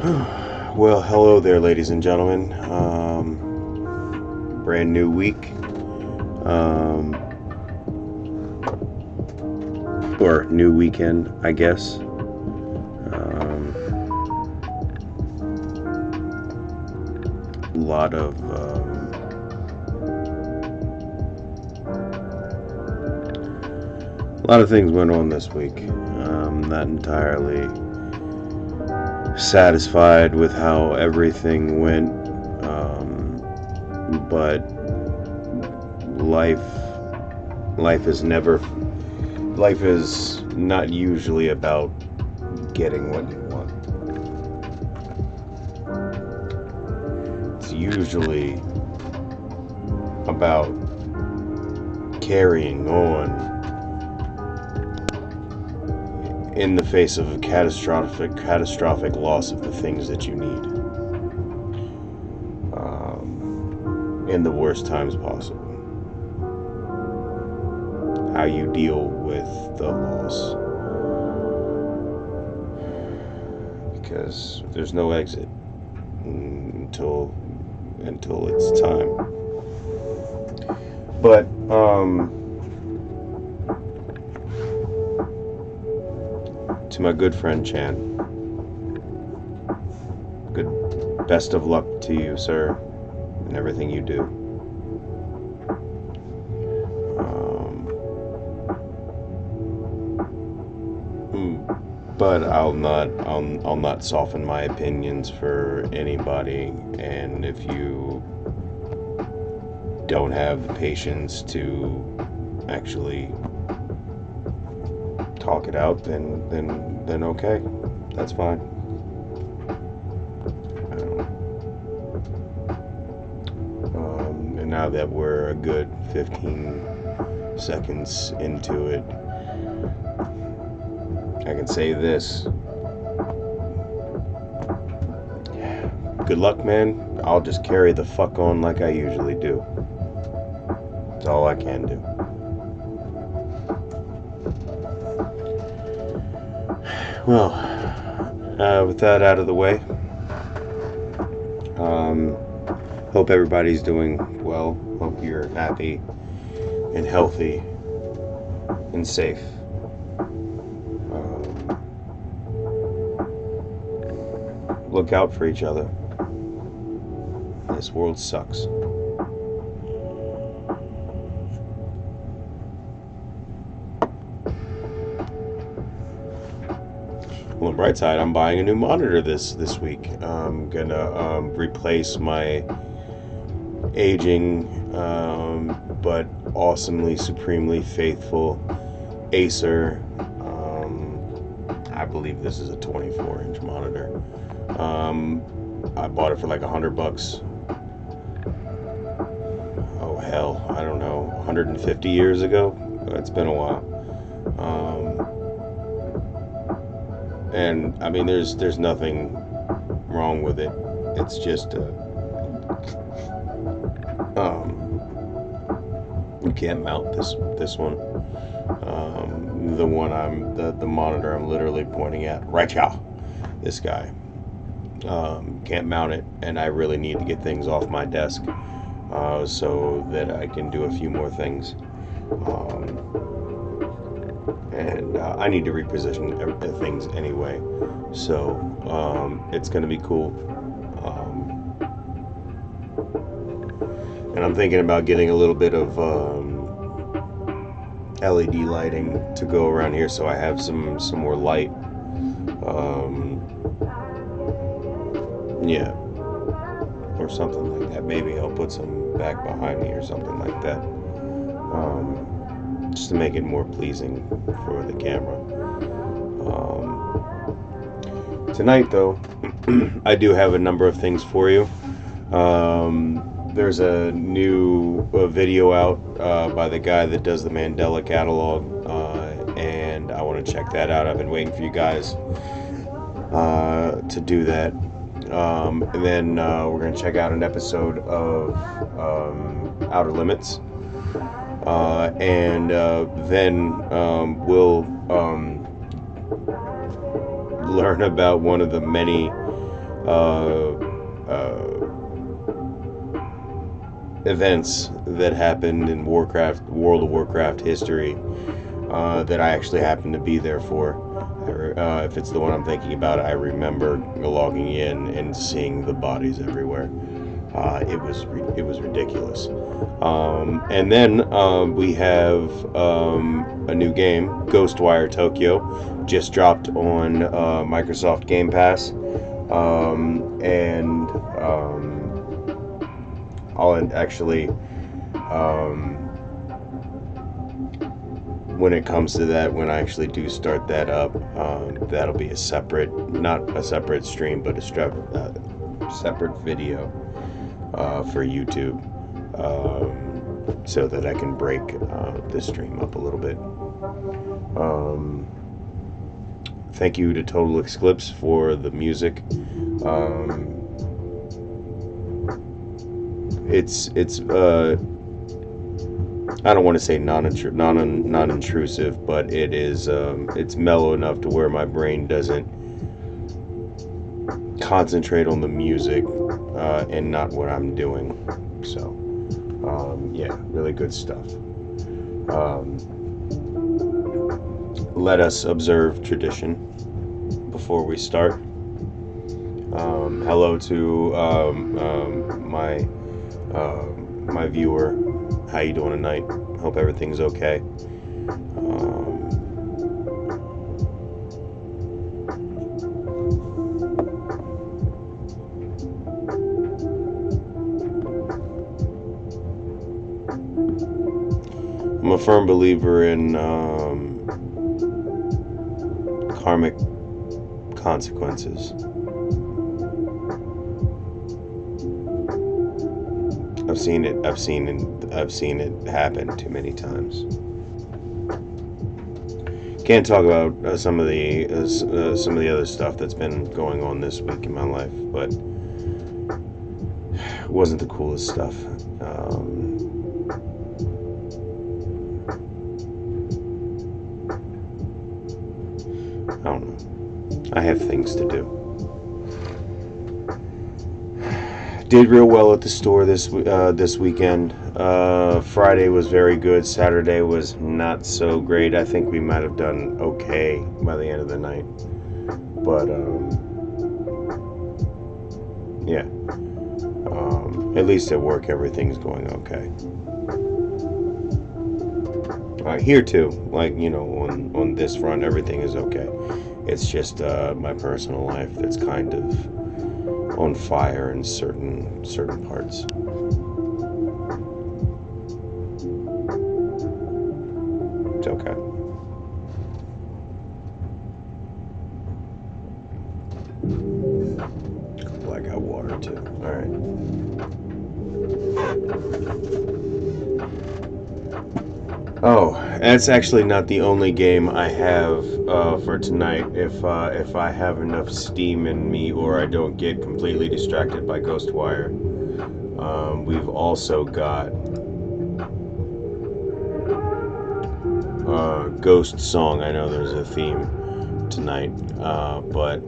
Well, hello there, ladies and gentlemen. Brand new week. Or new weekend, I guess. A lot of things went on this week. Not entirely satisfied with how everything went, but life is not usually about getting what you want. It's usually about carrying on in the face of a catastrophic loss of the things that you need, in the worst times possible. How you deal with the loss, because there's no exit until it's time. But to my good friend Chan, best of luck to you, sir, in everything you do. But I'll not soften my opinions for anybody, and if you don't have the patience to actually talk it out, then okay, that's fine. And now that we're a good 15 seconds into it, I can say this. Good luck, man. I'll just carry the fuck on like I usually do. That's all I can do. Well, with that out of the way, hope everybody's doing well. Hope you're happy and healthy and safe. Look out for each other. This world sucks. On the bright side, I'm buying a new monitor this week. I'm gonna replace my aging but awesomely, supremely faithful Acer. I believe this is a 24-inch monitor. I bought it for like $100. Oh hell, I don't know, 150 years ago. It's been a while. And I mean, there's nothing wrong with it. It's just you can't mount this one. The monitor I'm literally pointing at right now. This guy can't mount it, and I really need to get things off my desk so that I can do a few more things. And I need to reposition things anyway, so it's going to be cool. And I'm thinking about getting a little bit of LED lighting to go around here, so I have some more light. Yeah, or something like that. Maybe I'll put some back behind me or something like that, just to make it more pleasing for the camera. Tonight, though, I do have a number of things for you. There's a new video out by the guy that does the Mandela catalog, and I want to check that out. I've been waiting for you guys to do that. And then we're going to check out an episode of Outer Limits. And then we'll learn about one of the many uh, uh, events that happened in World of Warcraft history that I actually happened to be there for. If it's the one I'm thinking about, I remember logging in and seeing the bodies everywhere. It was ridiculous. And then we have a new game, Ghostwire Tokyo, just dropped on Microsoft Game Pass, and I'll actually. When it comes to that, when I actually do start that up, that'll be not a separate stream, but a separate video for YouTube, so that I can break the stream up a little bit. Thank you to Total Eclipse for the music. It's I don't want to say non-intrusive, but it's mellow enough to where my brain doesn't concentrate on the music and not what I'm doing. So, yeah, really good stuff. Let us observe tradition before we start. Hello to my viewer. How you doing tonight? Hope everything's okay. I'm a firm believer in karmic consequences. I've seen it happen too many times. Can't talk about some of the other stuff that's been going on this week in my life, but it wasn't the coolest stuff. I don't know. I have things to do. Did real well at the store this weekend. Friday was very good. Saturday was not so great. I think we might have done okay by the end of the night. But yeah. At least at work everything's going okay. Here too, like, you know, on this front everything is okay. It's just my personal life that's kind of on fire in certain parts. It's okay. Cool, I got water too. Alright. Oh, that's actually not the only game I have for tonight. If I have enough steam in me, or I don't get completely distracted by Ghostwire, we've also got Ghost Song. I know there's a theme tonight, but.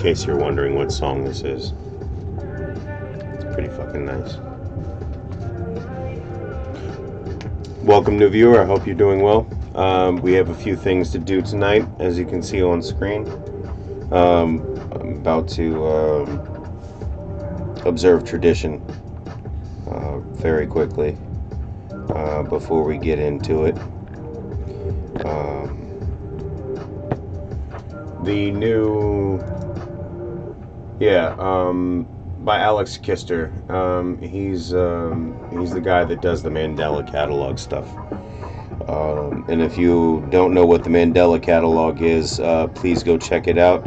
case you're wondering what song this is. It's pretty fucking nice. Welcome, new viewer. I hope you're doing well. We have a few things to do tonight, as you can see on screen. I'm about to observe tradition very quickly before we get into it. The new, by Alex Kister. He's the guy that does the Mandela catalog stuff. And if you don't know what the Mandela catalog is, please go check it out.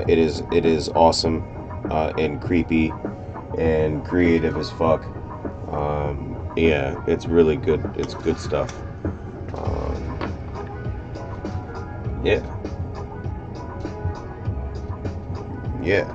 It is awesome and creepy and creative as fuck. Yeah, it's really good. It's good stuff. Yeah. Yeah.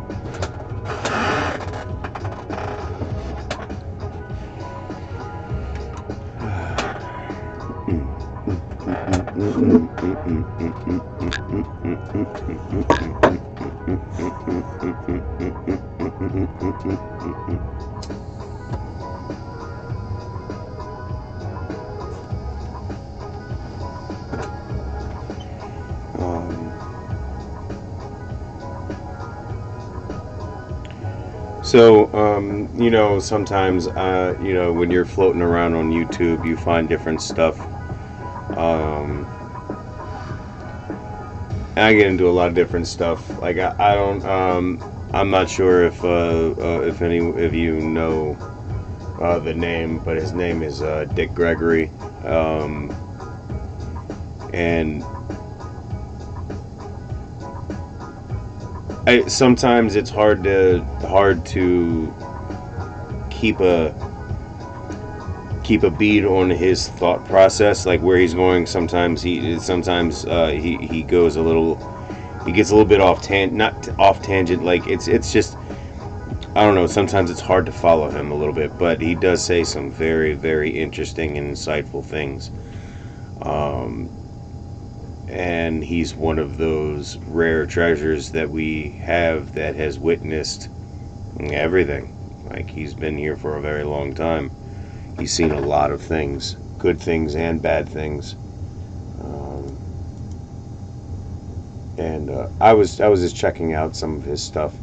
So, sometimes, when you're floating around on YouTube, you find different stuff. And I get into a lot of different stuff. Like, I don't, I'm not sure if any of you know the name, but his name is Dick Gregory. And sometimes it's hard to keep a beat on his thought process, like where he's going. Sometimes he goes a little, he gets a little bit not off tangent. Like it's just, I don't know. Sometimes it's hard to follow him a little bit, but he does say some very, very interesting and insightful things. And he's one of those rare treasures that we have that has witnessed everything. Like, he's been here for a very long time. He's seen a lot of things, good things and bad things. And I was just checking out some of his stuff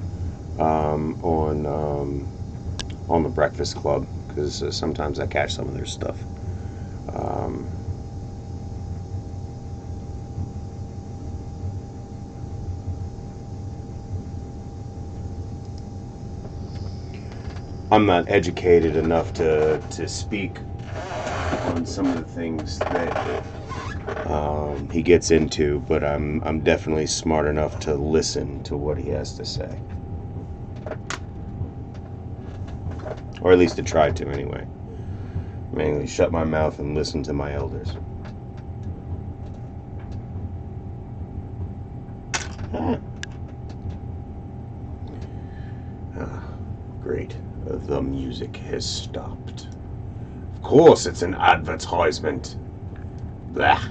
on the Breakfast Club, because sometimes I catch some of their stuff. I'm not educated enough to speak on some of the things that he gets into, but I'm definitely smart enough to listen to what he has to say, or at least to try to, anyway. Mainly shut my mouth and listen to my elders. Great. The music has stopped. Of course, it's an advertisement. Blah.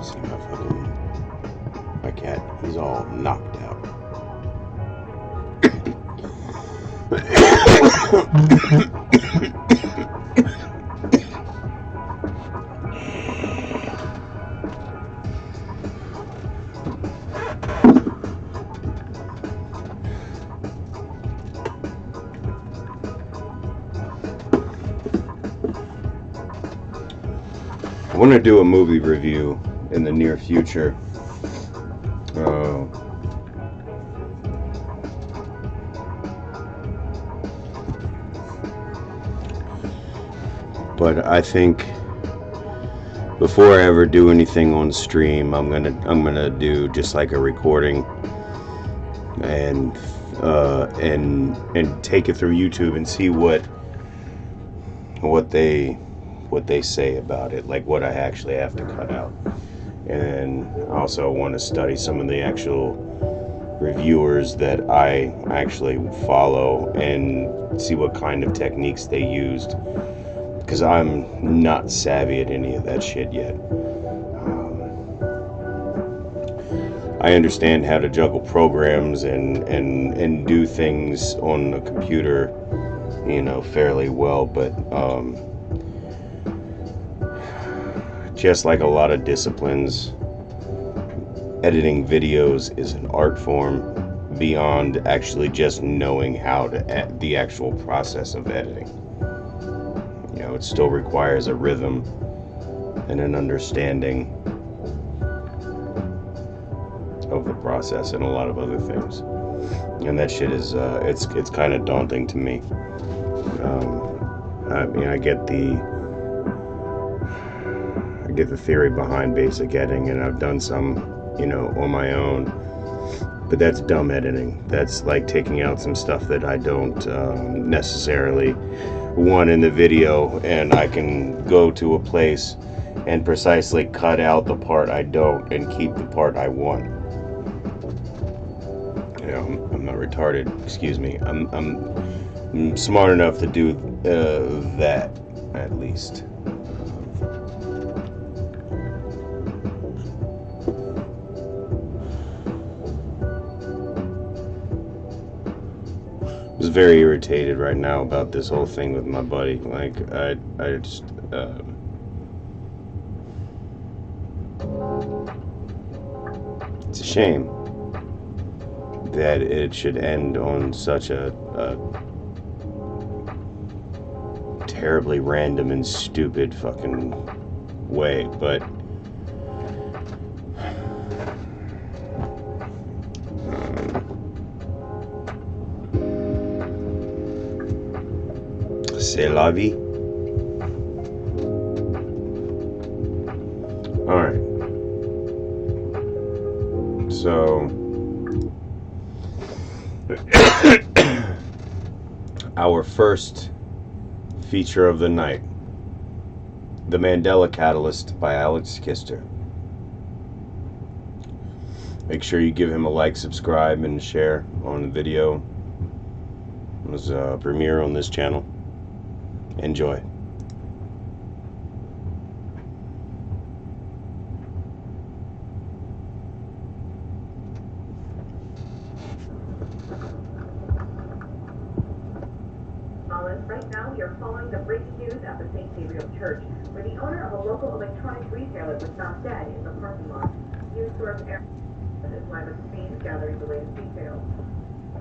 See my cat, he's all knocked out. want to do a movie review in the near future. But I think before I ever do anything on stream, I'm gonna do just like a recording and take it through YouTube and see what they say about it, like what I actually have to cut out. And I also want to study some of the actual reviewers that I actually follow and see what kind of techniques they used, because I'm not savvy at any of that shit yet. I understand how to juggle programs and do things on the computer, fairly well, but just like a lot of disciplines, editing videos is an art form beyond actually just knowing how to the actual process of editing. It still requires a rhythm and an understanding of the process and a lot of other things. And that shit is it's kind of daunting to me. I get the theory behind basic editing, and I've done some, on my own. But that's dumb editing. That's like taking out some stuff that I don't necessarily want in the video, and I can go to a place and precisely cut out the part I don't and keep the part I want. I'm not retarded. Excuse me. I'm smart enough to do that, at least. I was very irritated right now about this whole thing with my buddy. Like, I just, it's a shame that it should end on such a terribly random and stupid fucking way, but c'est la vie. Alright. So our first feature of the night, The Mandela Catalyst by Alex Kister. Make sure you give him a like, subscribe, and share on the video. It was a premiere on this channel. Enjoy. Right now, we are following the breaking news at the St. Gabriel Church, where the owner of a local electronics retailer was found dead in the parking lot. News source Aaron is live at the scene, gathering the latest details.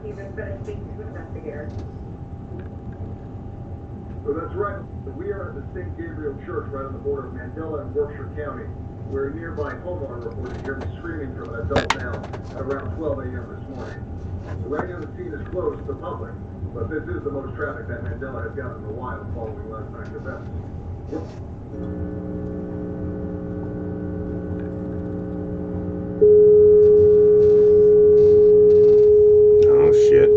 He's been finished speaking to investigators. So that's right. We are at the St. Gabriel Church right on the border of Mandela and Berkshire County, where a nearby homeowner reported hearing screaming from an adult male at around 12 a.m. this morning. So right now the scene is closed to the public, but this is the most traffic that Mandela has gotten in a while following last night's events. Oh shit.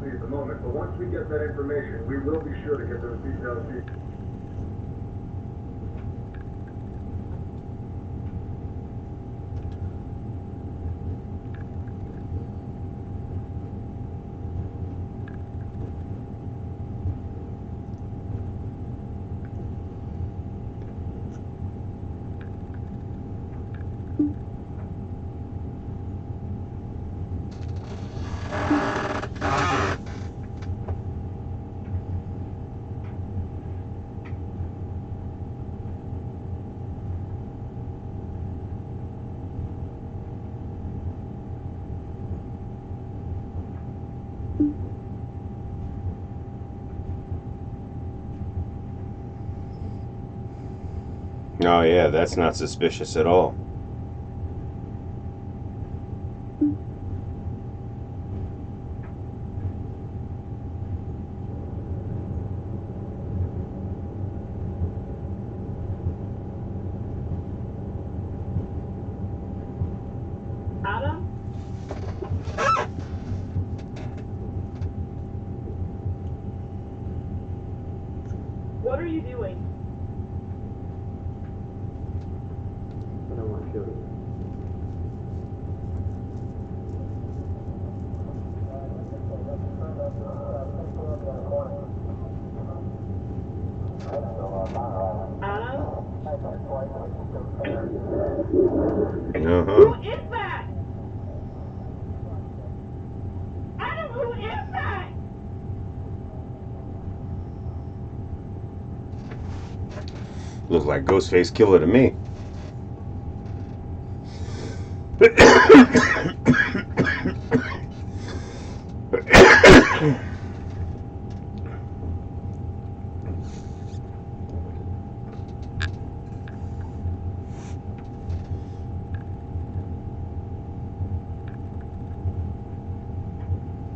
At the moment, but once we get that information, we will be sure to get those details to you. Oh yeah, that's not suspicious at all. Adam? What are you doing? I don't want to kill you. Adam? Uh-huh. Who is that? Adam, who is that? Looks like Ghostface Killer to me.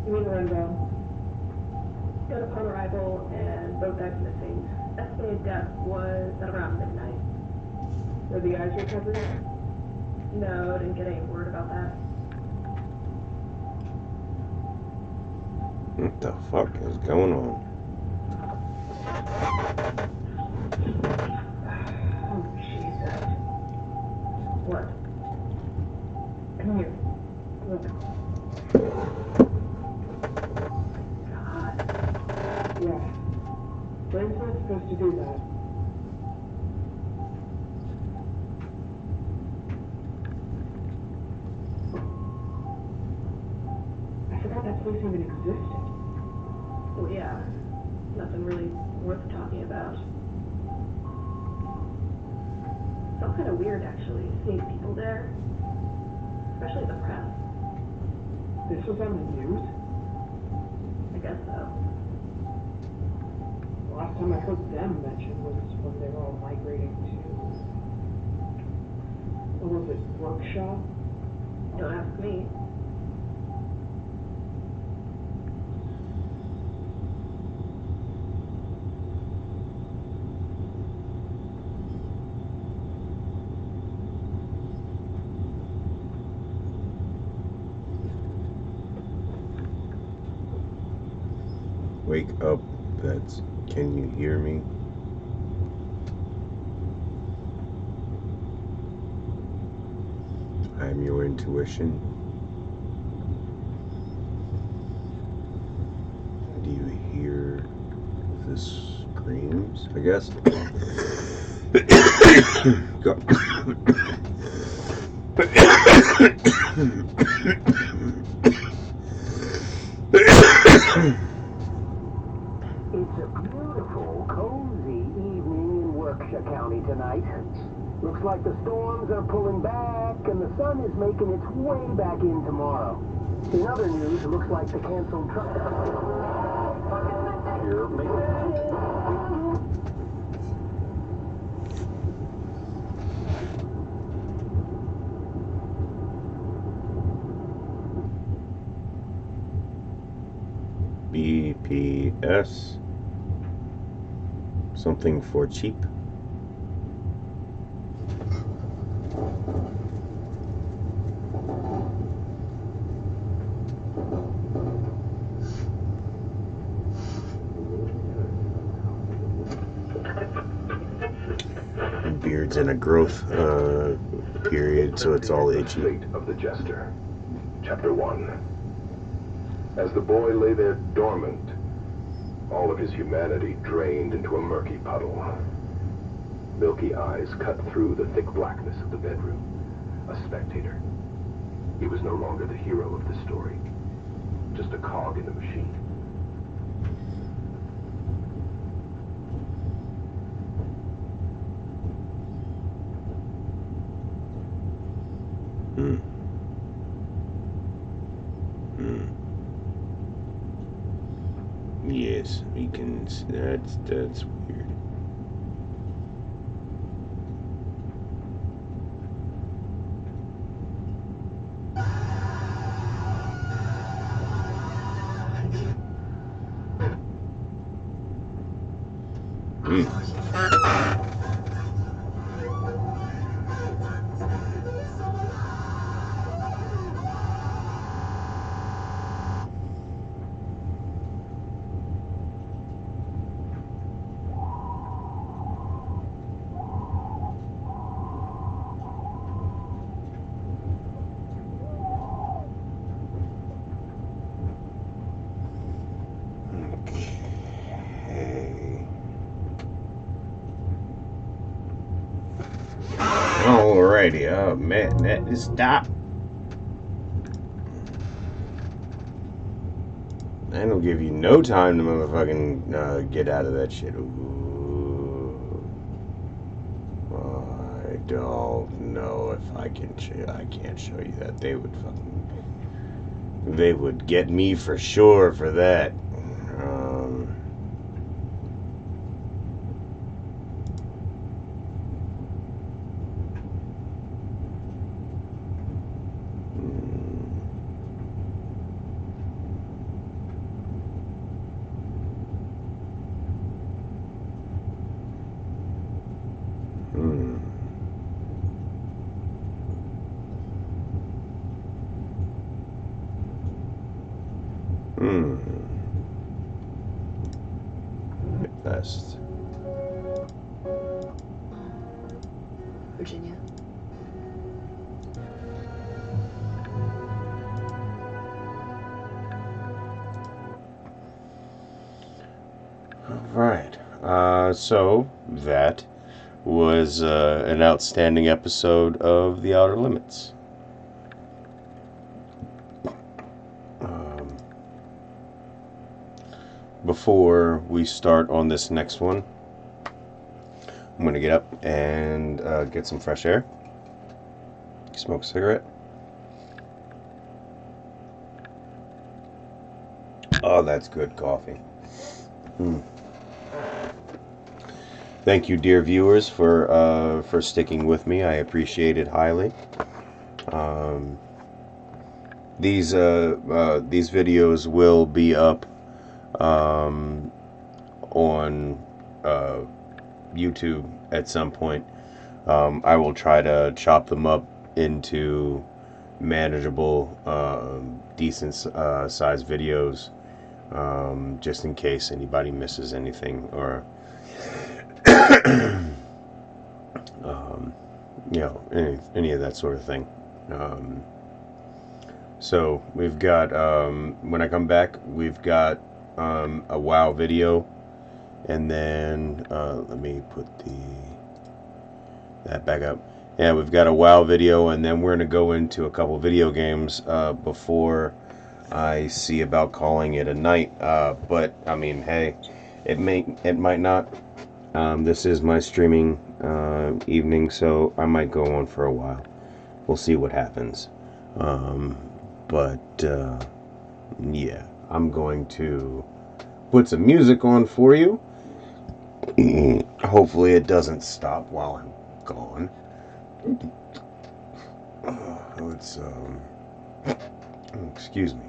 You mean Rainbow? Got upon arrival and both guys missing. Estimated death was at around midnight. Were the guys recovered? No, didn't get any word about that. What the fuck is going on? Oh, Jesus. What? Come here. Look. God. Yeah. Brain's not supposed to do that. I forgot that place even existed. Well, yeah. Nothing really worth talking about. Felt kind of weird, actually, seeing people there. Especially the press. This was on the news? I guess so. The last time I heard them mentioned was when they were all migrating to... What was it? Workshop? Don't ask me. Wake up, pets. Can you hear me? I'm your intuition. Do you hear the screams? I guess. Go. It's a beautiful, cozy evening in Workshop County tonight. Looks like the storms are pulling back and the sun is making its way back in tomorrow. In other news, it looks like the canceled truck... Here, make BPS. Something for cheap. Beard's in a growth period, so it's all itchy. Fate of the Jester. Chapter 1. As the boy lay there dormant, all of his humanity drained into a murky puddle. Milky eyes cut through the thick blackness of the bedroom. A spectator. He was no longer the hero of the story, just a cog in the machine. Yes, we can. That's weird. Okay. Alrighty. Oh man, that is stop. I don't give you no time to motherfucking get out of that shit. Ooh. I don't know if I can. I can't show you that. They would get me for sure for that. Best. Virginia. Right. So that was an outstanding episode of The Outer Limits. Before we start on this next one, I'm going to get up and get some fresh air, smoke a cigarette. Oh, that's good coffee. Thank you, dear viewers, for sticking with me. I appreciate it highly. These videos will be up on YouTube at some point. I will try to chop them up into manageable, decent size videos, just in case anybody misses anything or any of that sort of thing. So we've got when I come back, we've got a WoW video, and then let me put that back up. Yeah, we've got a WoW video, and then we're gonna go into a couple video games before I see about calling it a night. But I mean, hey, it might not. This is my streaming evening, so I might go on for a while. We'll see what happens. But yeah, I'm going to put some music on for you. Hopefully it doesn't stop while I'm gone. Let's excuse me.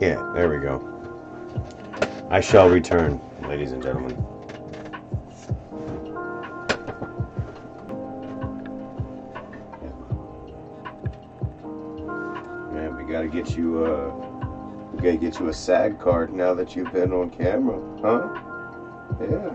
Yeah, there we go. I shall return, ladies and gentlemen. Man, we gotta get you a SAG card now that you've been on camera, huh? Yeah.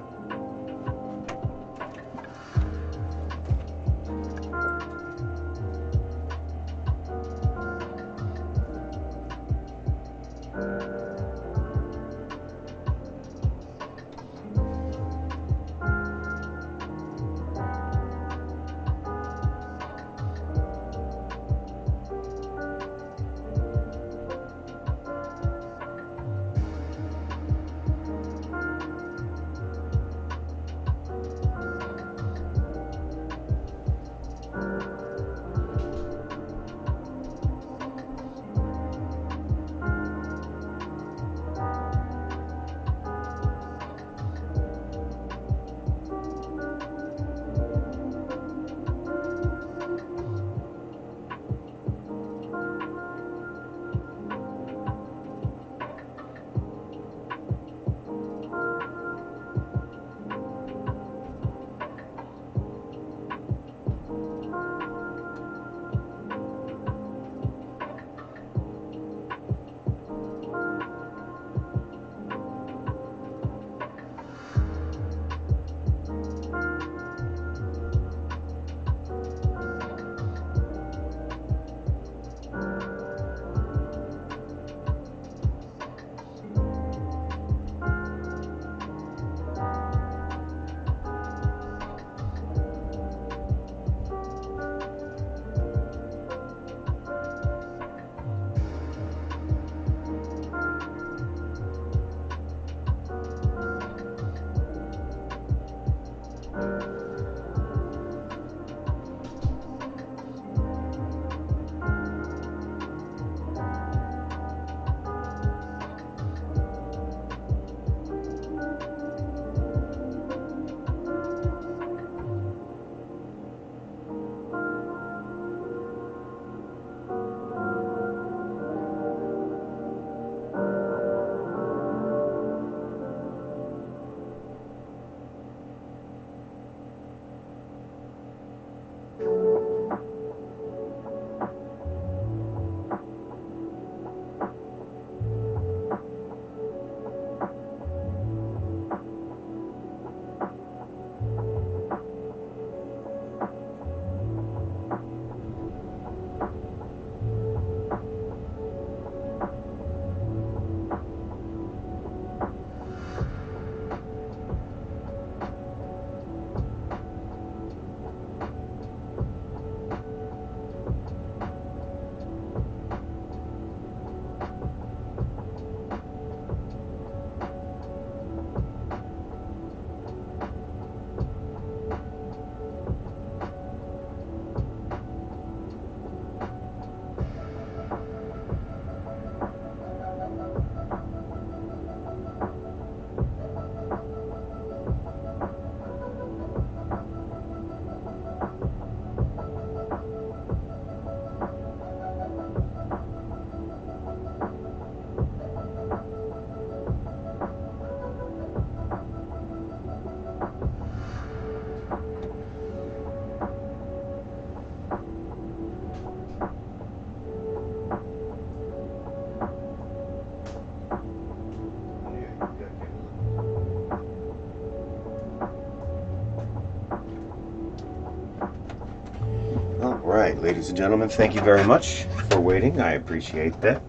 right, ladies and gentlemen, thank you very much for waiting. I appreciate that.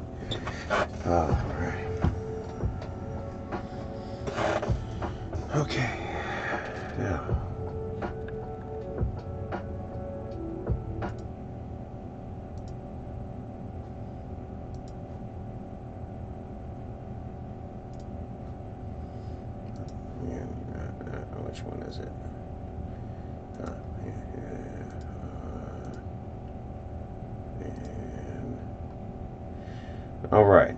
All right. Okay. Now. Which one is it? All right.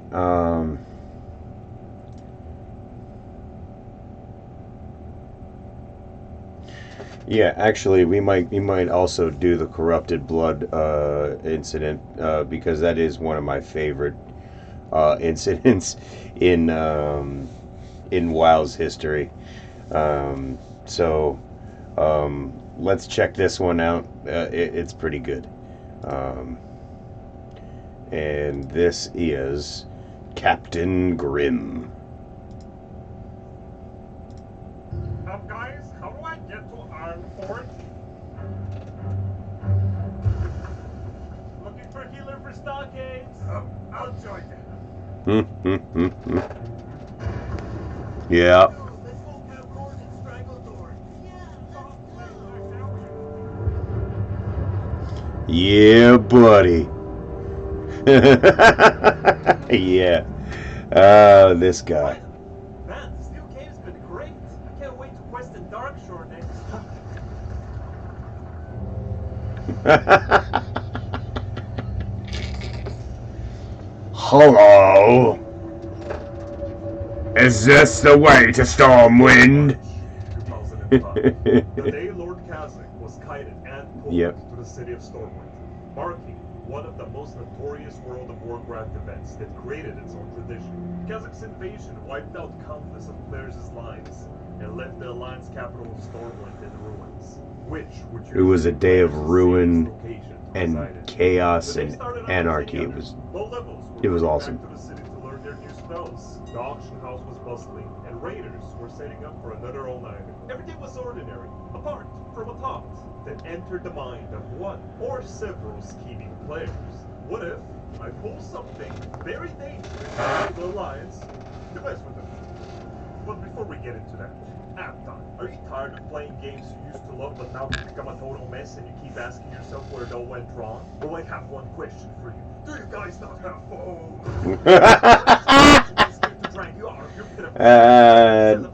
Yeah, actually, we might also do the corrupted blood incident because that is one of my favorite incidents in WoW's history. So let's check this one out. It's pretty good. And this is Captain Grimm. Guys, how do I get to Ironport? Looking for a healer for stockades? I'll join them. Yeah. Let's go have Gordon Strangledor. Yeah, buddy. Yeah. This guy. Man, this new game's been great. I can't wait to quest in Darkshore next. Hello. Is this the way to Stormwind? 2005. The day Lord Kazakh was kited and pulled to the city of Stormwind, marking one of the most notorious World of Warcraft events that created its own tradition. Kazakh's invasion wiped out countless of players' lives and left the Alliance capital of Stormwind in ruins, it was a day of ruin and chaos and anarchy. It was awesome. Back to the city to learn their new spells. The auction house was bustling, and raiders were setting up for another all-nighter. Everything was ordinary, apart from a thought that entered the mind of one or several scheming players. What if I pull something very dangerous to the Alliance to mess with them? But before we get into that, Abdon, are you tired of playing games you used to love but now become a total mess and you keep asking yourself where it all went wrong? Well, I have one question for you. Do you guys not have phones?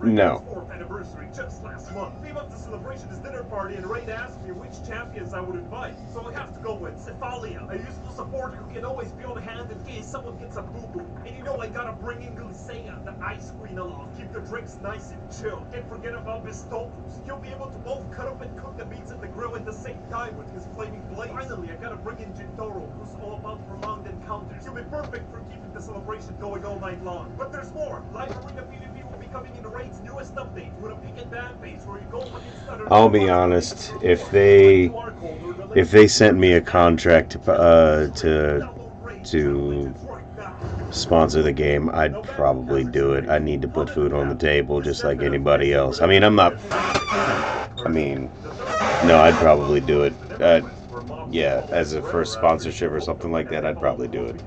No. Anniversary just last month. Theme of the celebration is dinner party, and Raid asked me which champions I would invite. So I have to go with Cephalia, a useful support who can always be on hand in case someone gets a boo-boo. And you know I gotta bring in Glycea, the Ice Queen, along. Keep the drinks nice and chill. Can't forget about Bistopus. He'll be able to both cut up and cook the meats at the grill at the same time with his flaming blade. Finally, I gotta bring in Jintoro, who's all about prolonged encounters. He'll be perfect for keeping the celebration going all night long. But there's more. Live Arena PvP will be coming in Raid's newest update with a peek at bad base where you go against other. I'll be honest. If they sent me a contract to sponsor the game, I'd probably do it. I need to put food on the table just like anybody else. I mean, no, I'd probably do it. Yeah, as a first sponsorship or something like that, I'd probably do it.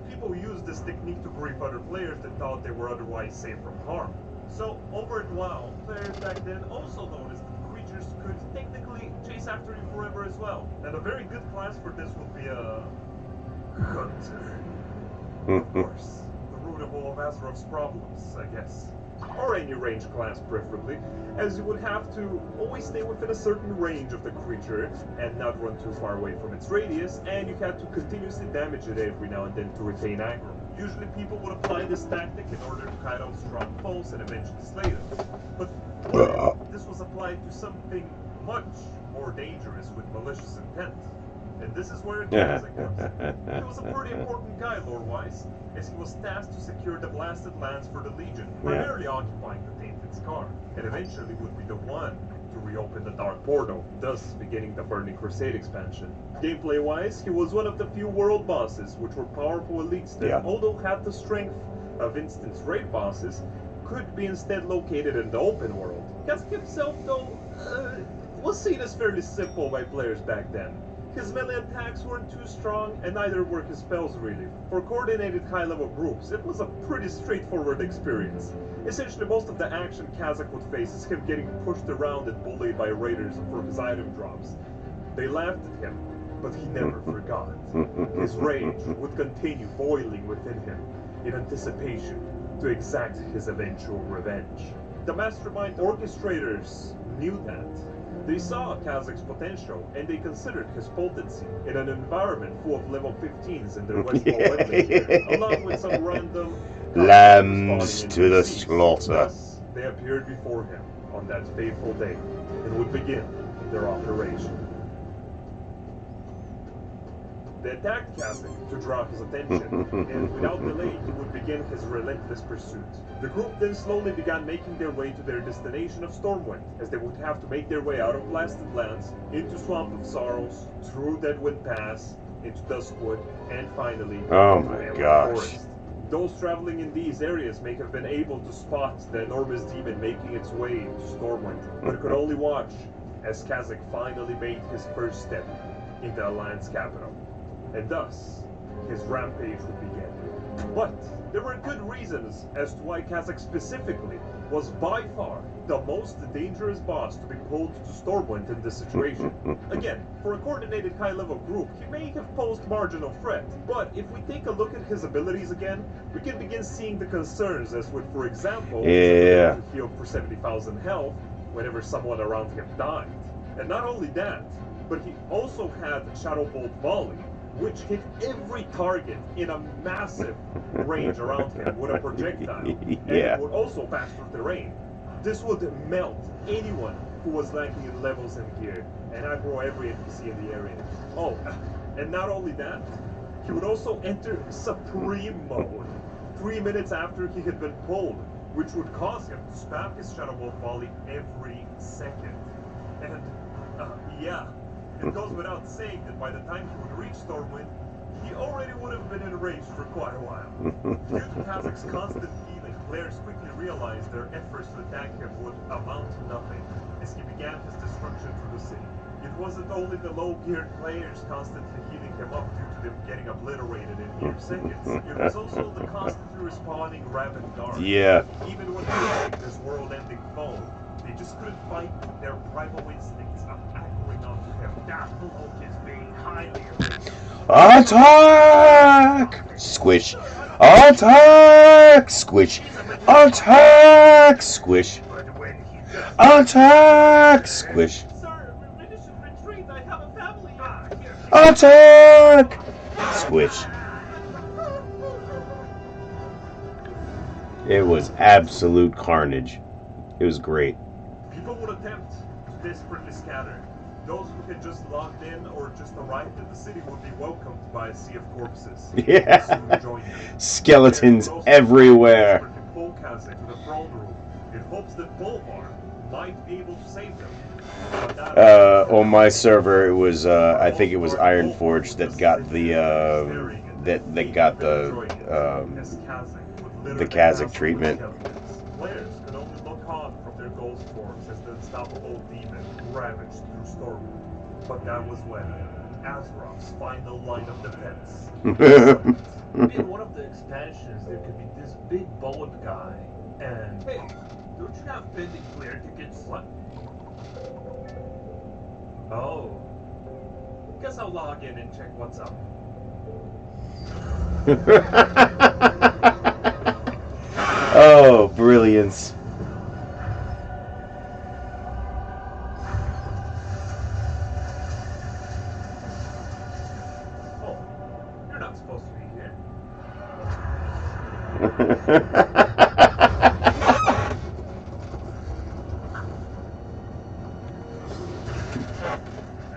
People use this technique to grief other players that thought they were otherwise safe from harm. So, over at WoW, players back then also noticed that creatures could technically chase after you forever as well. And a very good class for this would be a hunter. Of course, the root of all of Azeroth's problems, I guess. Or any range class, preferably, as you would have to always stay within a certain range of the creature and not run too far away from its radius, and you had to continuously damage it every now and then to retain aggro. Usually people would apply this tactic in order to kite out strong foes and eventually slay them. But this was applied to something much more dangerous with malicious intent. And this is where it comes. He was a pretty important guy, lore-wise, as he was tasked to secure the blasted lands for the Legion, primarily occupying the Tainted Scar, and eventually would be the one to reopen the Dark Portal, thus beginning the Burning Crusade expansion. Gameplay-wise, he was one of the few world bosses, which were powerful elites that, although had the strength of instance raid bosses, could be instead located in the open world. Kazakhh himself, though, was seen as fairly simple by players back then. His melee attacks weren't too strong, and neither were his spells really. For coordinated high-level groups, it was a pretty straightforward experience. Essentially, most of the action Kazakh would face is him getting pushed around and bullied by raiders for his item drops. They laughed at him, but he never forgot. His rage would continue boiling within him, in anticipation to exact his eventual revenge. The mastermind orchestrators knew that. They saw Kazakh's potential, and they considered his potency in an environment full of level 15s in their Westfall webmail gear, along with some random Lambs to the slaughter. Thus, they appeared before him on that fateful day, and would begin their operation. They attacked Kazakh to draw his attention, and without delay he would begin his relentless pursuit. The group then slowly began making their way to their destination of Stormwind, as they would have to make their way out of Blasted Lands, into Swamp of Sorrows, through Deadwind Pass, into Duskwood, and finally, Oh into my Hamlet gosh. Forest. Those traveling in these areas may have been able to spot the enormous demon making its way into Stormwind, but could only watch as Kazakh finally made his first step into the land's capital. And thus, his rampage would begin. But there were good reasons as to why Kazakh specifically was by far the most dangerous boss to be pulled to Stormwind in this situation. Again, for a coordinated high-level group, he may have posed marginal threat, but if we take a look at his abilities again, we can begin seeing the concerns as with, for example, his ability to heal for 70,000 health whenever someone around him died. And not only that, but he also had Shadow Bolt Volley, which hit every target in a massive range around him with a projectile, and it would also pass through terrain. This would melt anyone who was lacking in levels and gear, and aggro every NPC in the area. Oh, and not only that, he would also enter Supreme Mode 3 minutes after he had been pulled, which would cause him to spam his Shadow Bolt Volley every second. And, yeah. It goes without saying that by the time he would reach Stormwind, he already would have been enraged for quite a while. Due to Kazakh's constant healing, players quickly realized their efforts to attack him would amount to nothing, as he began his destruction through the city. It wasn't only the low-geared players constantly healing him up due to them getting obliterated in mere seconds. It was also the constantly respawning Raven Guards. Even when facing this world-ending foe, they just couldn't fight their primal instincts of angering onto him. That bloke is being highly effective. Attack! Squish. Attack! Squish. Attack! Squish. Attack! Squish. Sir, we should retreat. I have a family. Attack! Squish. It was absolute carnage. It was great. People would attempt to desperately scatter. Those who had just logged in or just arrived at the city would be welcomed by a sea of corpses. Soon join them. Skeletons everywhere. To pull Kazakh to the throne room in hopes that Bolvar might be able to save them. On my server, it was I think it was Ironforge that got the that got the Kazakh treatment. Players could only look on from their ghost forms as the unstoppable demon ravaged through Stormwind. But that was when Azeroth's final line of defense. In one of the expansions, there could be this big bald guy, and hey, don't you have pending player tickets? What? Oh, guess I'll log in and check what's up. Oh, brilliance. Oh, you're not supposed to be here.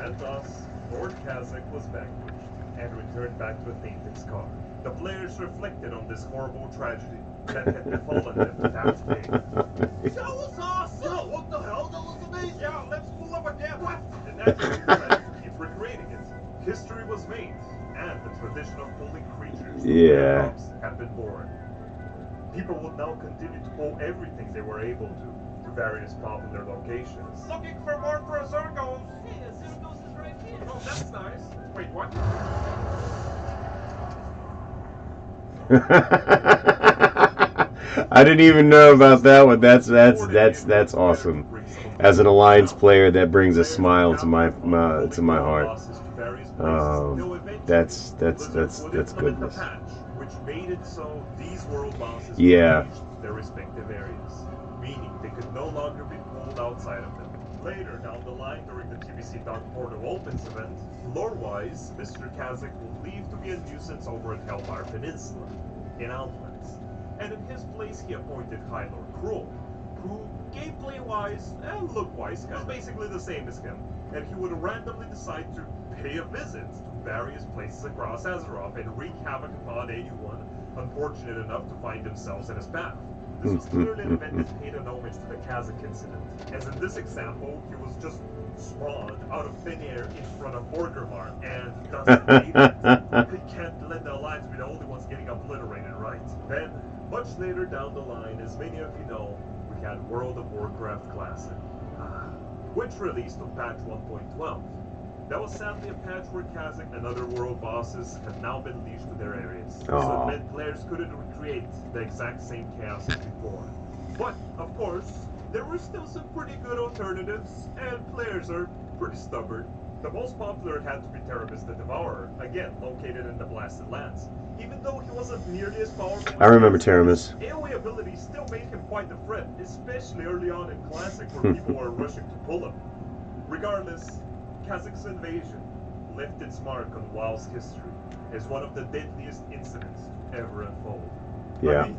And thus, Lord Kazakh was vanquished and returned back to Athentic's car. The players reflected on this horrible tragedy that had befallen them that day. That was awesome! Oh, what the hell? That was amazing! Yeah, let's pull up again! What? And as we decided to keep recreating it, history was made, and the tradition of pulling creatures from their props had been born. People would now continue to pull everything they were able to to various popular locations. Looking for more for a Zergos? Hey, a Zergos is right here. Oh, that's nice. Wait, what? I didn't even know about that one. That's awesome. As an Alliance player, that brings a smile to my heart. That's goodness. Which made it so these world bosses Yeah. reached their respective areas, meaning they could no longer be pulled outside of them. Later down the line, during the TBC Dark Portal Opens event, lore-wise, Mr. Kazakh will leave to be a nuisance over at Hellfire Peninsula, in Outlands. And in his place, he appointed High Lord Cruel, who, gameplay-wise and look-wise, was basically the same as him, and he would randomly decide to pay a visit to various places across Azeroth and wreak havoc upon anyone unfortunate enough to find themselves in his path. This was clearly an event that paid an homage to the Kazakh incident, as in this example, he was just spawned out of thin air in front of Orgrimmar, and thus made it. They can't let the Alliance be the only ones getting obliterated, right? Then, much later down the line, as many of you know, we had World of Warcraft Classic, which released on patch 1.12. That was sadly a patch where Kazakh and other world bosses have now been leashed to their areas, so it meant players couldn't recreate the exact same chaos as before. But, of course, there were still some pretty good alternatives, and players are pretty stubborn. The most popular had to be Terrabis the Devourer, again located in the Blasted Lands. Even though he wasn't nearly as powerful I remember Terrabis. AoE abilities still made him quite a threat, especially early on in Classic where people were rushing to pull him. Regardless, Kazakh's invasion left its mark on WoW's history as one of the deadliest incidents to ever unfold. Yeah. I mean,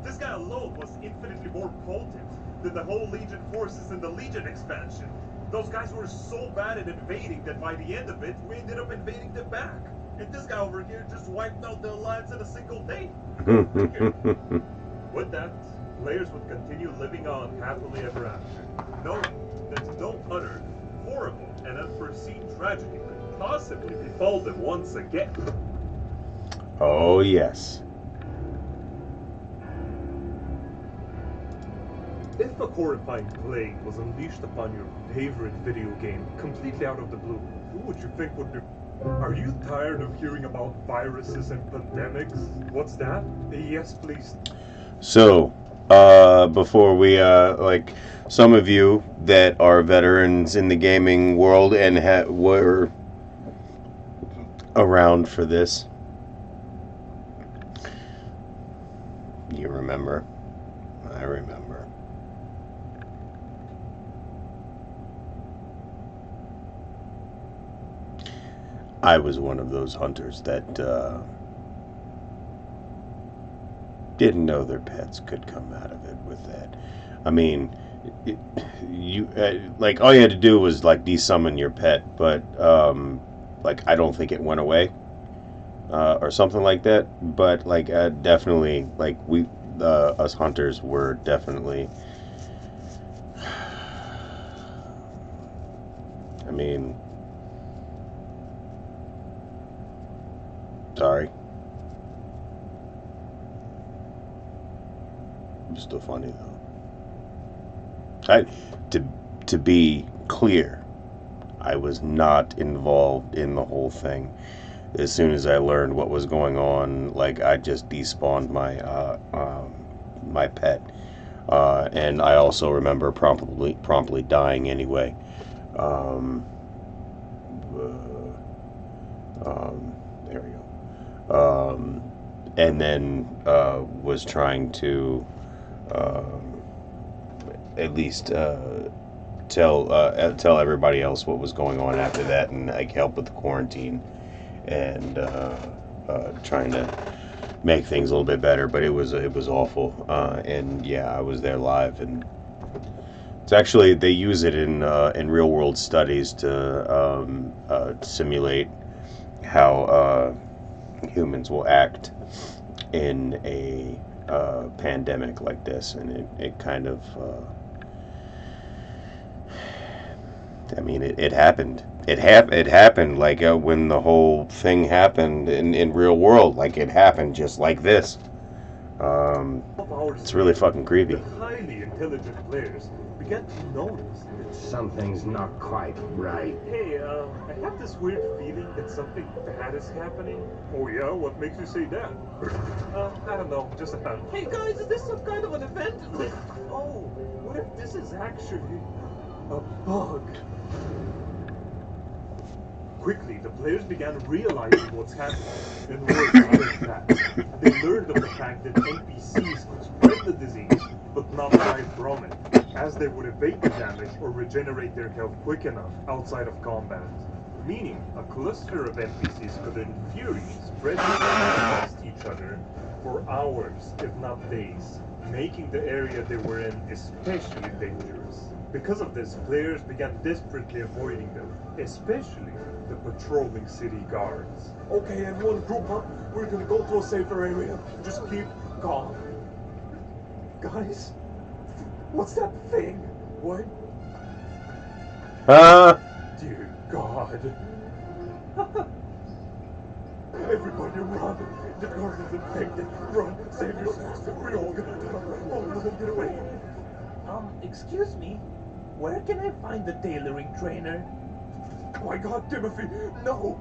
this guy alone was infinitely more potent than the whole Legion forces in the Legion expansion. Those guys were so bad at invading that by the end of it, we ended up invading them back. And this guy over here just wiped out the Alliance in a single day. With that, players would continue living on happily ever after, knowing that no utter, horrible, and unforeseen tragedy could possibly befall them once again. Oh, yes. If a horrifying plague was unleashed upon your favorite video game completely out of the blue, who would you think would be... Are you tired of hearing about viruses and pandemics? What's that? Yes, please. So, before we, some of you that are veterans in the gaming world and were around for this, you remember. I remember. I was one of those hunters that didn't know their pets could come out of it with that. I mean, all you had to do was desummon your pet, but I don't think it went away or something like that. But definitely, us hunters were definitely. I mean. Sorry. It's still funny though. To be clear, I was not involved in the whole thing. As soon as I learned what was going on, I just despawned my pet, and I also remember promptly dying anyway. There we go. And then was trying to at least tell everybody else what was going on after that, and help with the quarantine and trying to make things a little bit better. But it was awful, and yeah, I was there live, and it's actually they use it in real world studies to simulate how humans will act in a pandemic like this, and it kind of I mean it happened. It happened when the whole thing happened in real world. It happened just like this. It's really fucking creepy. The highly intelligent players began to notice that Something's not quite right. hey, I have this weird feeling that something bad is happening. Oh yeah? What makes you say that? I don't know, just a hunch. Hey guys, is this some kind of an event? Oh, what if this is actually a bug? Quickly, the players began realizing what's happening, and worse than that, they learned of the fact that NPCs could spread the disease, but not die from it, as they would evade the damage or regenerate their health quick enough outside of combat. Meaning, a cluster of NPCs could in theory spread the disease amongst each other for hours, if not days, making the area they were in especially dangerous. Because of this, players began desperately avoiding them, especially the patrolling city guards. Okay, everyone group up. We're gonna go to a safer area. Just keep calm. Guys, what's that thing? What? Dear God. Everybody run. The guard is infected. Run. Save yourselves. We're all gonna die. All of them get away. Excuse me? Where can I find the tailoring trainer? Oh my God, Timothy, no!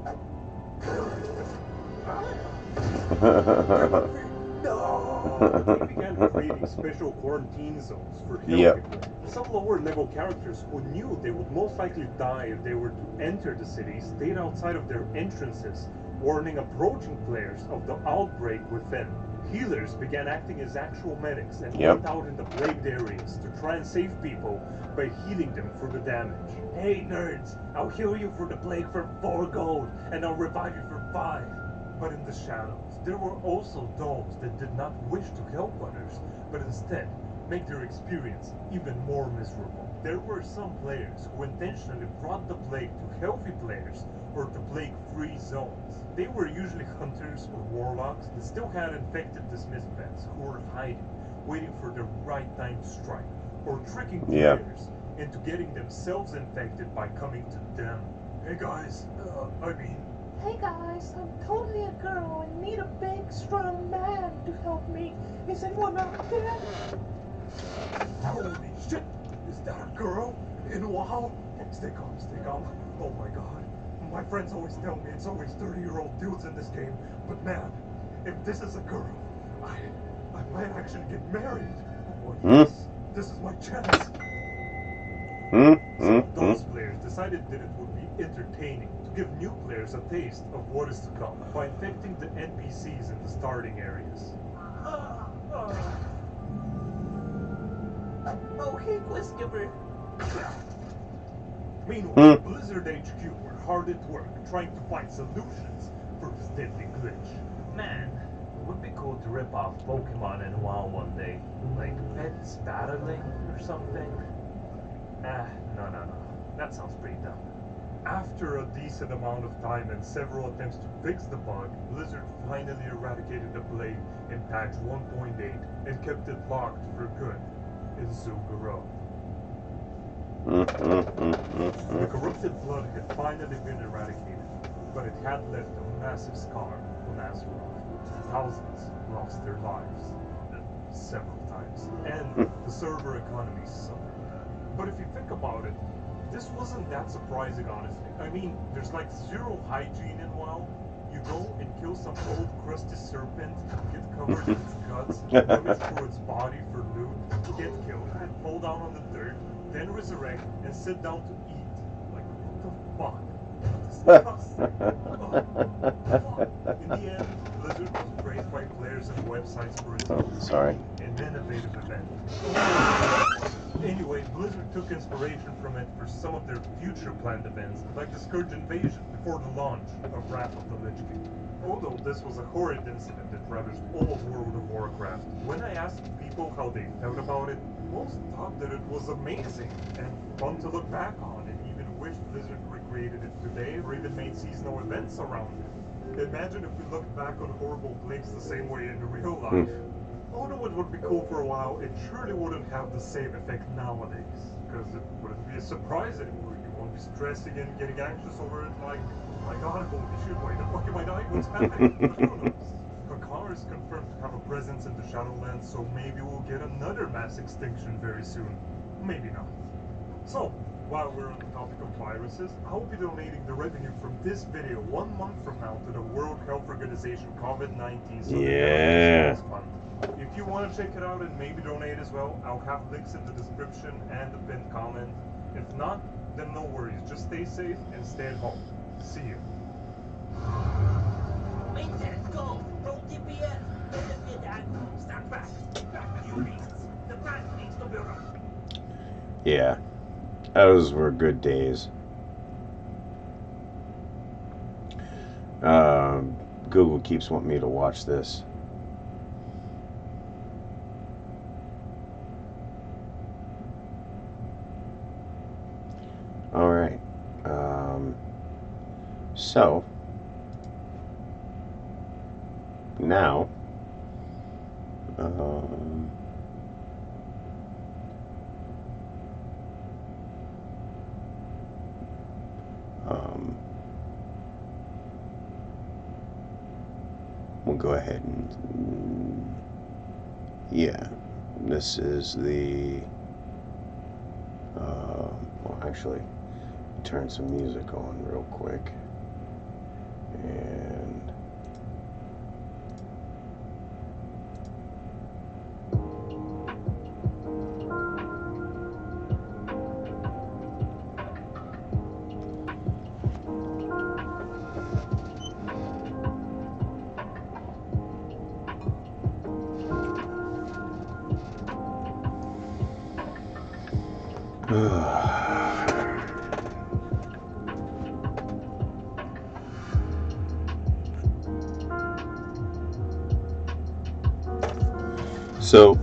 Timothy, no! They began creating special quarantine zones for healthy Yep. people. Some lower level characters who knew they would most likely die if they were to enter the city stayed outside of their entrances, warning approaching players of the outbreak within. Healers began acting as actual medics and Yep. went out in the plagued areas to try and save people by healing them for the damage. Hey nerds, I'll heal you for the plague for 4 gold, and I'll revive you for 5. But in the shadows, there were also those that did not wish to help others, but instead make their experience even more miserable. There were some players who intentionally brought the plague to healthy players or to plague-free zones. They were usually hunters or warlocks that still had infected dismissed vets who were hiding, waiting for the right time to strike, or tricking Yeah. players into getting themselves infected by coming to them. Hey guys, Hey guys, I'm totally a girl and need a big, strong man to help me. Is anyone out there? holy shit! Is that a girl? In WoW? Stay calm, stay calm. Oh my God. My friends always tell me it's always 30-year-old dudes in this game, but man, if this is a girl, I might actually get married. Oh yes, this is my chance. Some of those players decided that it would be entertaining to give new players a taste of what is to come by infecting the NPCs in the starting areas. Oh, hey, quest giver. Meanwhile, Blizzard HQ were hard at work trying to find solutions for this deadly glitch. Man, it would be cool to rip off Pokemon in WoW one day. Like pets battling or something. No. That sounds pretty dumb. After a decent amount of time and several attempts to fix the bug, Blizzard finally eradicated the plague in patch 1.8 and kept it locked for good in Zul'Gurub. The corrupted blood had finally been eradicated, but it had left a massive scar on Azeroth. Thousands lost their lives, several times, and the server economy suffered. But if you think about it, this wasn't that surprising, honestly. I mean, there's like zero hygiene in WoW. You go and kill some old crusty serpent, get covered in its guts, rummage through its body for loot, get killed, fall down on the dirt, then resurrect and sit down to eat. Like, what the fuck? Disgusting. In the end, Blizzard was praised by players and websites for its Sorry. an innovative event. Anyway, Blizzard took inspiration from it for some of their future planned events, like the Scourge Invasion before the launch of Wrath of the Lich King. Although this was a horrid incident that ravaged all of World of Warcraft, when I asked people how they felt about it, most thought that it was amazing and fun to look back on, and even wished Blizzard recreated it today or even made seasonal events around it. Imagine if we looked back on horrible plagues the same way in real life. Although it would be cool for a while, it surely wouldn't have the same effect nowadays. Because it wouldn't be a surprise anymore. You won't be stressing and getting anxious over it like, oh my God, holy shit, why the fuck am I dying? What's happening? But who knows? Mars is confirmed to have a presence in the Shadowlands, so maybe we'll get another mass extinction very soon. Maybe not. So, while we're on the topic of viruses, I'll be donating the revenue from this video 1 month from now to the World Health Organization COVID-19 Yeah. Fund. If you want to check it out and maybe donate as well, I'll have links in the description and the pinned comment. If not, then no worries. Just stay safe and stay at home. See you. Wait there, go! Roll DPS! Stand back! You beasts! The plant needs to be run! Yeah. Those were good days. Google keeps wanting me to watch this. All right. So now, we'll go ahead and, yeah, this is the, well, actually, turn some music on real quick, and so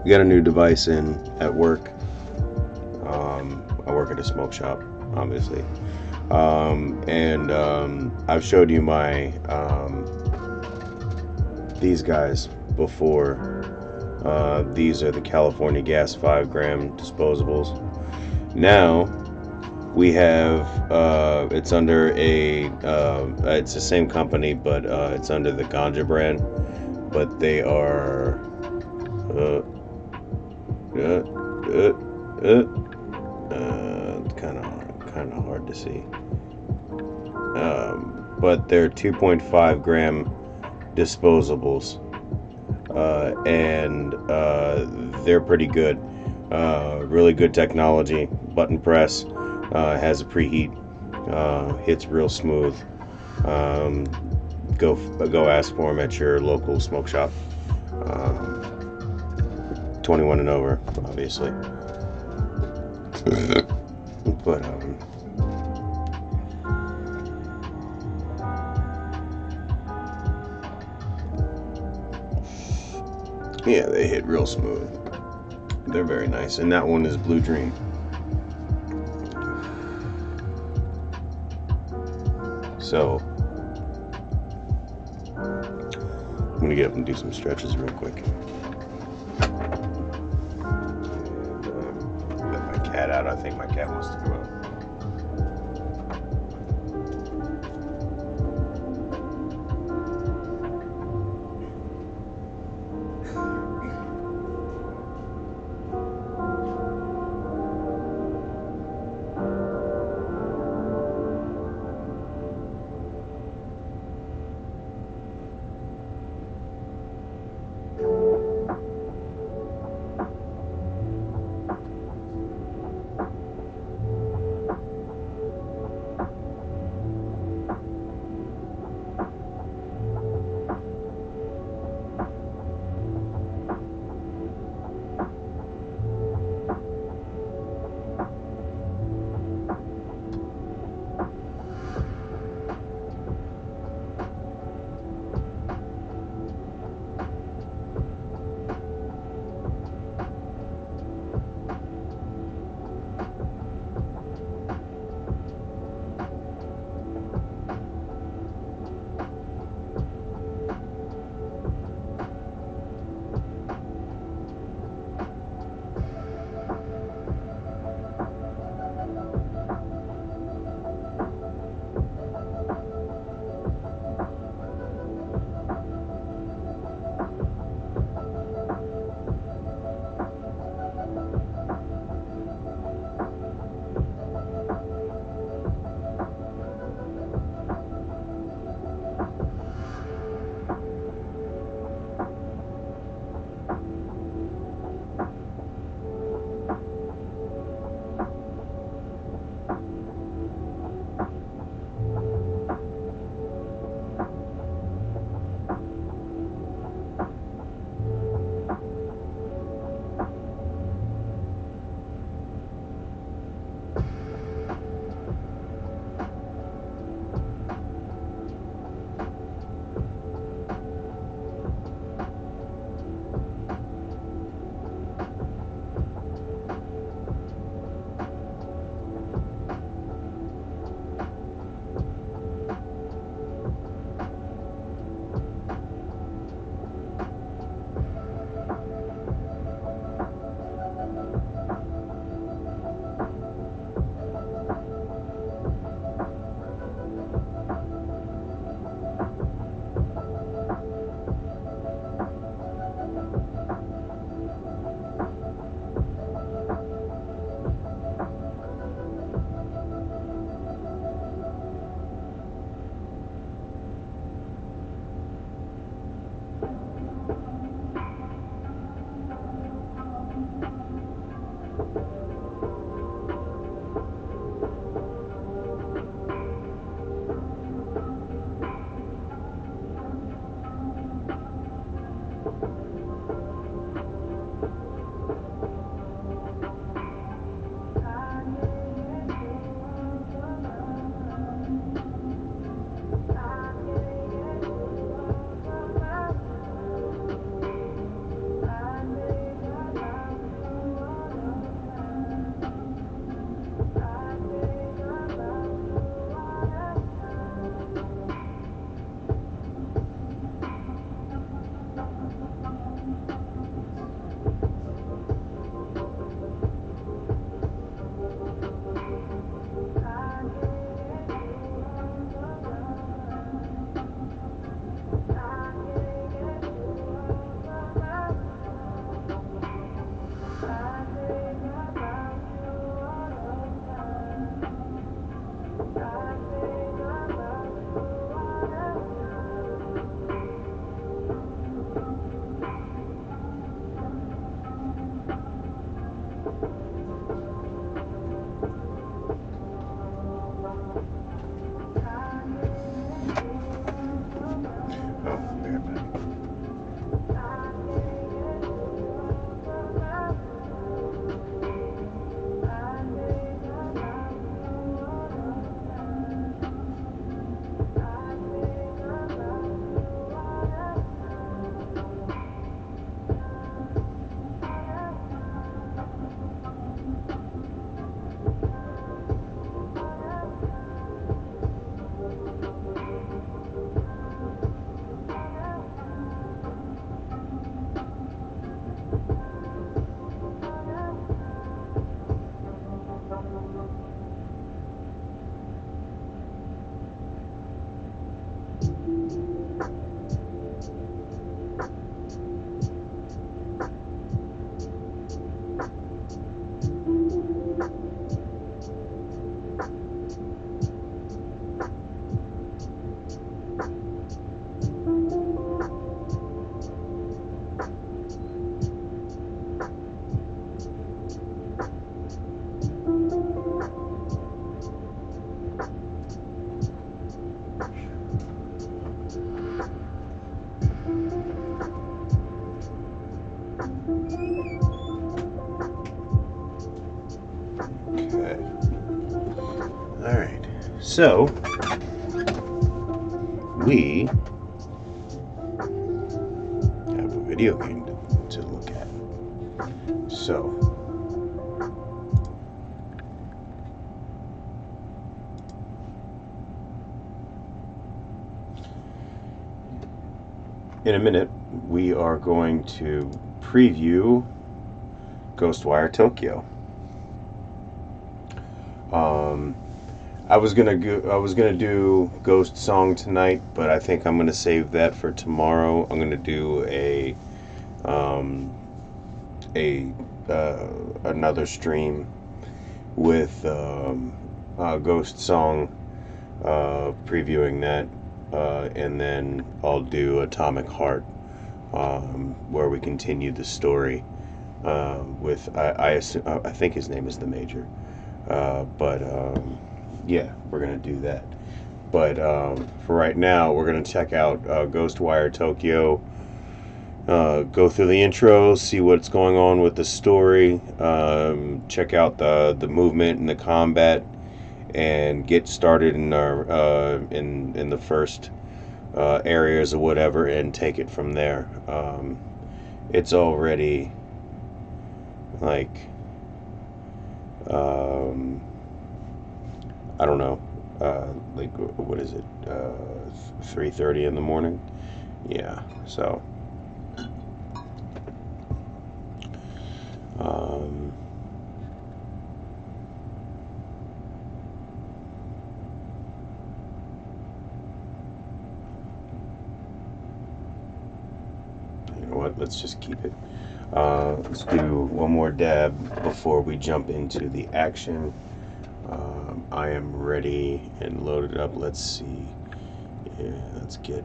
we got a new device in at work. I work at a smoke shop, obviously, and I've showed you my these guys before. These are the California Gas 5-gram disposables. Now we have it's under a it's the same company, but it's under the Ganja brand, but they are kind of hard to see, but they're 2.5 gram disposables, and they're pretty good. Really good technology. Button press, has a preheat, hits real smooth. Go ask for them at your local smoke shop. 21 and over, obviously. But yeah, they hit real smooth. They're very nice, and that one is Blue Dream. So I'm gonna get up and do some stretches real quick. Let my cat out. I think my cat wants to go out. right back. Okay. All right. So we have a video game to look at. So in a minute, we are going to preview Ghostwire Tokyo. I was gonna do Ghost Song tonight, but I think I'm gonna save that for tomorrow. I'm gonna do another stream with Ghost Song, previewing that, and then I'll do Atomic Heart, where we continue the story with I think his name is the Major, but yeah, we're gonna do that. But for right now, we're gonna check out Ghostwire Tokyo. Go through the intro, see what's going on with the story, check out the movement and the combat, and get started in our in the first areas or whatever, and take it from there. It's already like I don't know, like what is it? 3:30 in the morning. Yeah, so. You know what? Let's just keep it. Let's do one more dab before we jump into the action. I am ready and loaded up. Let's see. Yeah, let's get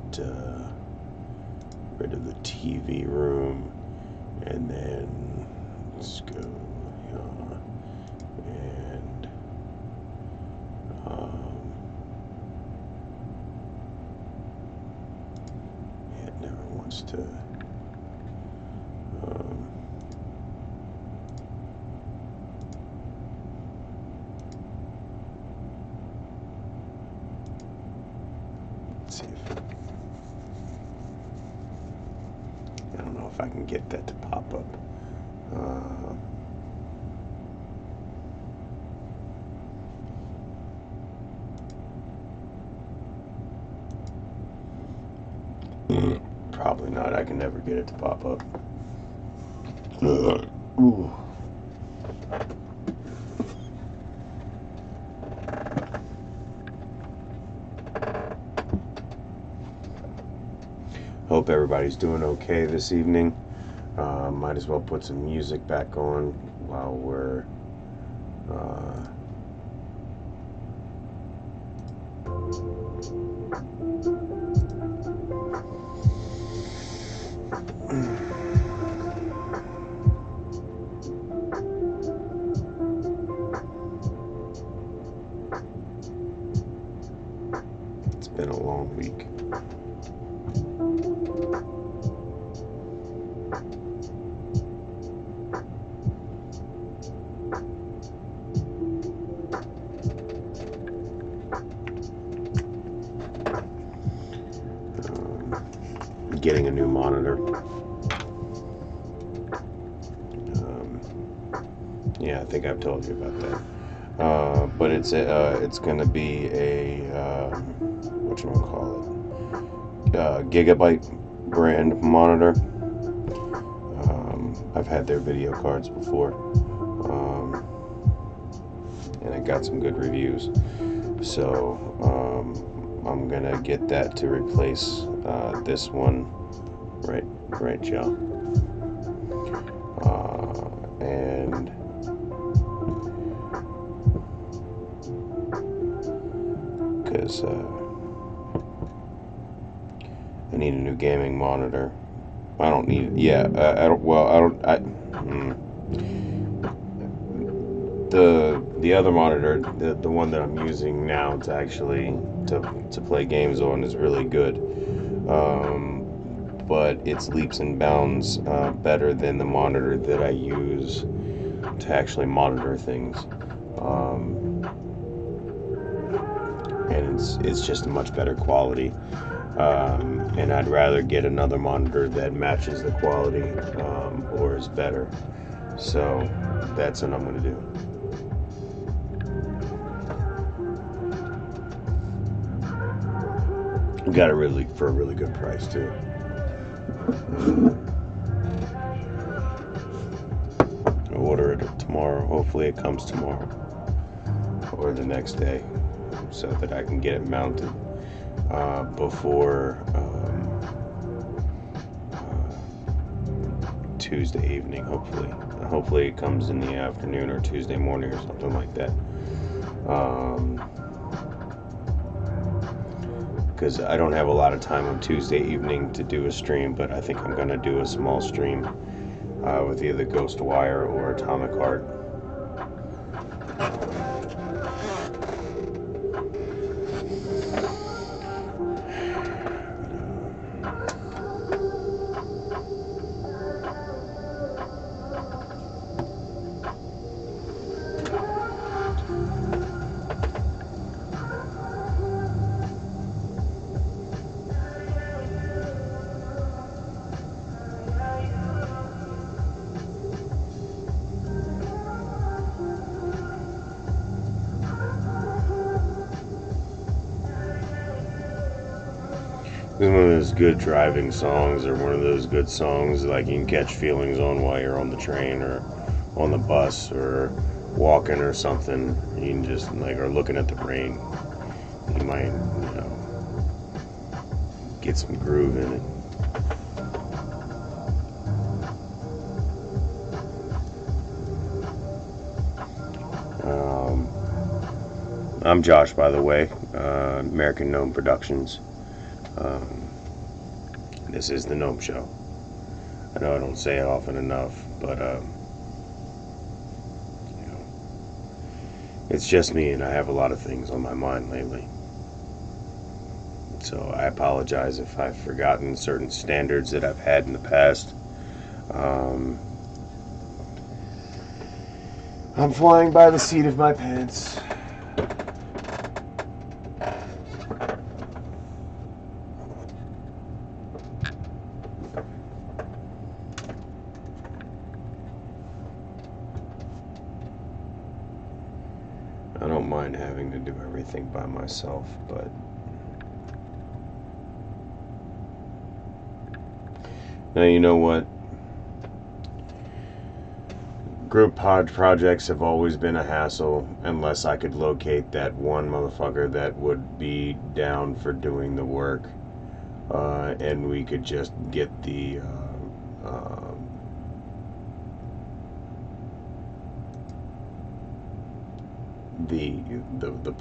rid of the TV room, and then let's go and it never wants to. Let's see if I don't know if I can get that to pop up. Probably not. I can never get it to pop up. Ooh. Hope everybody's doing okay this evening. Might as well put some music back on while we're it's been a long week. getting a new monitor. Yeah, I think I've told you about that. But it's going to be a whatchamacallit, Gigabyte brand monitor. I've had their video cards before, and I got some good reviews. So I'm gonna get that to replace this one, right, y'all. And because I need a new gaming monitor. I don't need. Yeah, I don't. Well, I don't. The other monitor, the one that I'm using now to actually to play games on, is really good. But it's leaps and bounds better than the monitor that I use to actually monitor things. And it's just a much better quality. And I'd rather get another monitor that matches the quality or is better. So that's what I'm going to do. Got it for a really good price too. I'll order it tomorrow. Hopefully it comes tomorrow or the next day, so that I can get it mounted before Tuesday evening. Hopefully it comes in the afternoon or Tuesday morning or something like that. Because I don't have a lot of time on Tuesday evening to do a stream, but I think I'm going to do a small stream with either Ghostwire or Atomic Heart. It's one of those good driving songs, or one of those good songs like you can catch feelings on while you're on the train or on the bus or walking or something. You can just or looking at the rain. You might, get some groove in it. I'm Josh, by the way, American Gnome Productions. This is the Gnome Show. I know I don't say it often enough, but it's just me, and I have a lot of things on my mind lately. So I apologize if I've forgotten certain standards that I've had in the past. I'm flying by the seat of my pants. I don't mind having to do everything by myself, but now you know what? Group projects have always been a hassle unless I could locate that one motherfucker that would be down for doing the work, and we could just get the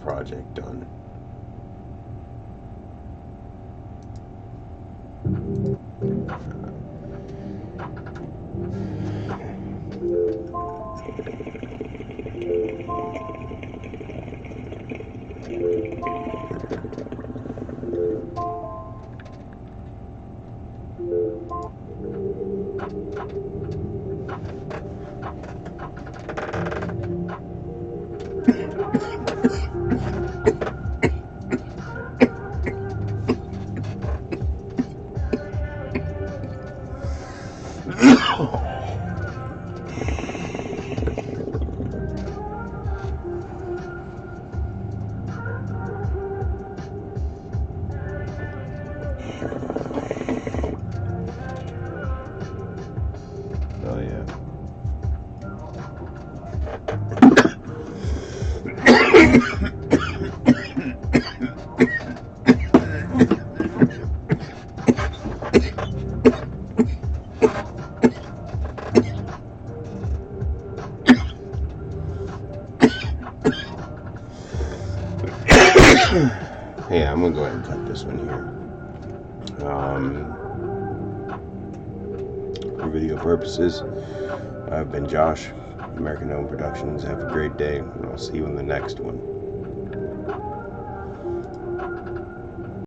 project done. Oh yeah. Yeah, I'm gonna go ahead and cut this one here. For video purposes, I've been Josh, American Gnome Productions. Have a great day, and I'll see you in the next one.